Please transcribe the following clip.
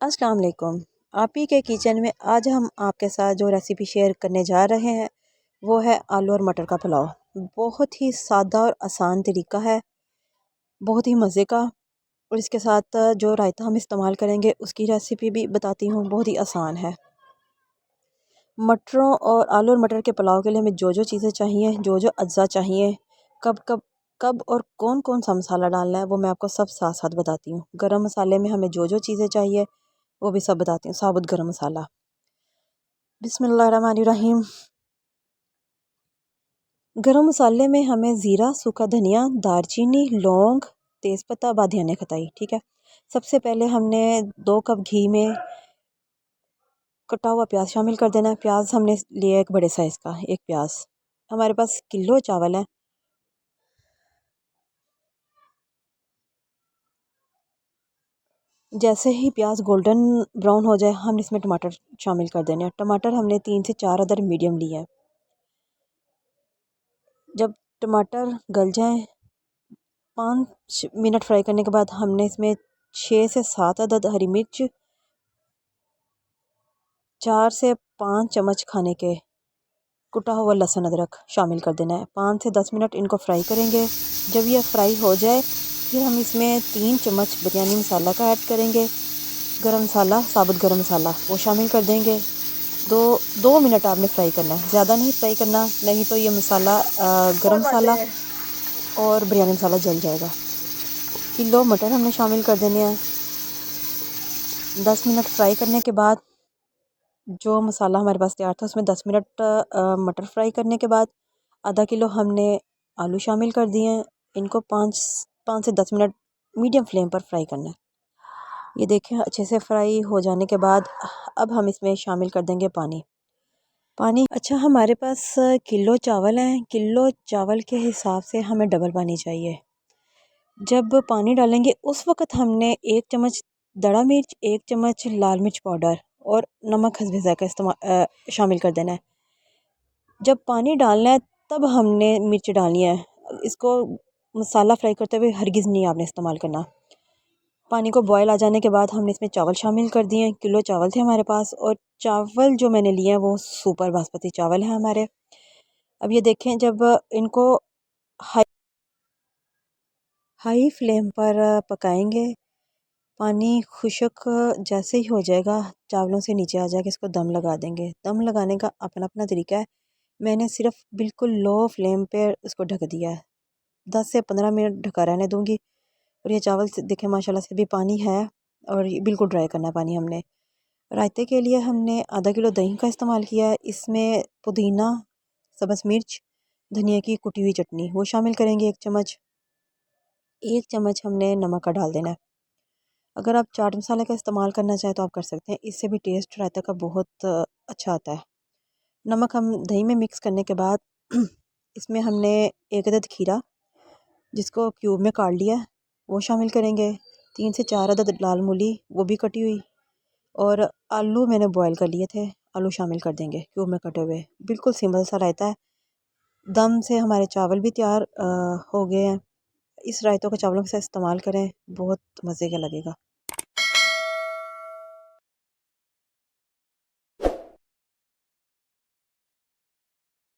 अस्सलाम वालेकुम। आप ही के किचन में आज हम आपके साथ जो रेसिपी शेयर करने जा रहे हैं वो है आलू और मटर का पुलाव। बहुत ही सादा और आसान तरीका है, बहुत ही मज़े का। और इसके साथ जो रायता हम इस्तेमाल करेंगे उसकी रेसिपी भी बताती हूँ, बहुत ही आसान है। मटरों और आलू और मटर के पुलाव के लिए हमें जो जो चीज़ें चाहिए, जो जो अज्जा चाहिए, कब कब कब और कौन कौन सा मसाला डालना है, वो मैं आपको सब साथ साथ बताती हूँ। गरम मसाले में हमें जो जो चीज़ें चाहिए वो भी सब बताती हूँ। साबुत गरम मसाला। बिस्मिल्लाहिर्रहमानिर्रहीम। गरम मसाले में हमें ज़ीरा, सूखा धनिया, दालचीनी, लौंग, तेज़पत्ता, बादियाने खताई। ठीक है। सबसे पहले हमने 2 कप घी में कटा हुआ प्याज शामिल कर देना है। प्याज हमने लिया एक बड़े साइज़ का, एक प्याज। हमारे पास किलो चावल है। जैसे ही प्याज गोल्डन ब्राउन हो जाए हम इसमें टमाटर शामिल कर देने हैं। टमाटर हमने 3 से 4 अदर मीडियम लिए हैं। जब टमाटर गल जाएं, 5 मिनट फ्राई करने के बाद हमने इसमें 6 से 7 अदद हरी मिर्च, 4 से 5 चम्मच खाने के कुटा हुआ लहसुन अदरक शामिल कर देना है। 5 से 10 मिनट इनको फ्राई करेंगे। जब यह फ्राई हो जाए फिर हम इसमें 3 चम्मच बिरयानी मसाला का ऐड करेंगे। गरम मसाला, साबुत गरम मसाला वो शामिल कर देंगे। दो 2 मिनट आपने फ्राई करना है, ज़्यादा नहीं फ्राई करना, नहीं तो ये मसाला गरम मसाला और बिरयानी मसाला जल जाएगा। किलो मटर हमने शामिल कर देने हैं। 10 मिनट फ्राई करने के बाद जो मसाला हमारे पास तैयार था उसमें 10 मिनट मटर फ्राई करने के बाद आधा किलो हमने आलू शामिल कर दिए हैं। इनको 5 से 10 मिनट मीडियम फ्लेम पर फ्राई करना है। ये देखें अच्छे से फ्राई हो जाने के बाद अब हम इसमें शामिल कर देंगे पानी। अच्छा, हमारे पास किलो चावल हैं। किलो चावल के हिसाब से हमें डबल पानी चाहिए। जब पानी डालेंगे उस वक़्त हमने 1 चम्मच दड़ा मिर्च, 1 चम्मच लाल मिर्च पाउडर और नमक हस्बे ज़ायक़ा शामिल कर देना है। जब पानी डालना है तब हमने मिर्च डालनी है। इसको मसाला फ्राई करते हुए हरगिज़ नहीं आपने इस्तेमाल करना। पानी को बॉयल आ जाने के बाद हमने इसमें चावल शामिल कर दिए हैं। किलो चावल थे हमारे पास और चावल जो मैंने लिए हैं वो सुपर बासमती चावल हैं हमारे। अब ये देखें, जब इनको हाई हाई फ्लेम पर पकाएंगे, पानी खुश्क जैसे ही हो जाएगा, चावलों से नीचे आ जाएगा, इसको दम लगा देंगे। दम लगाने का अपना अपना तरीका है। मैंने सिर्फ बिल्कुल लो फ्लेम पे उसको ढक दिया है। 10 से 15 मिनट ढका रहने दूंगी। और ये चावल से देखें माशाल्लाह से भी पानी है और ये बिल्कुल ड्राई करना है पानी हमने। रायते के लिए हमने आधा किलो दही का इस्तेमाल किया है। इसमें पुदीना, सब्ज़ मिर्च, धनिया की कुटी हुई चटनी वो शामिल करेंगे 1 चम्मच। 1 चम्मच हमने नमक का डाल देना है। अगर आप चाट मसाले का इस्तेमाल करना चाहें तो आप कर सकते हैं, इससे भी टेस्ट रायता का बहुत अच्छा आता है। नमक हम दही में मिक्स करने के बाद इसमें हमने 1 अदद खीरा जिसको क्यूब में काट लिया वो शामिल करेंगे। 3 से 4 अदद लाल मूली वो भी कटी हुई, और आलू मैंने बॉयल कर लिए थे, आलू शामिल कर देंगे क्यूब में कटे हुए। बिल्कुल सिंपल सा रायता है। दम से हमारे चावल भी तैयार हो गए हैं। इस रायतों को चावलों के साथ इस्तेमाल करें, बहुत मज़े का लगेगा।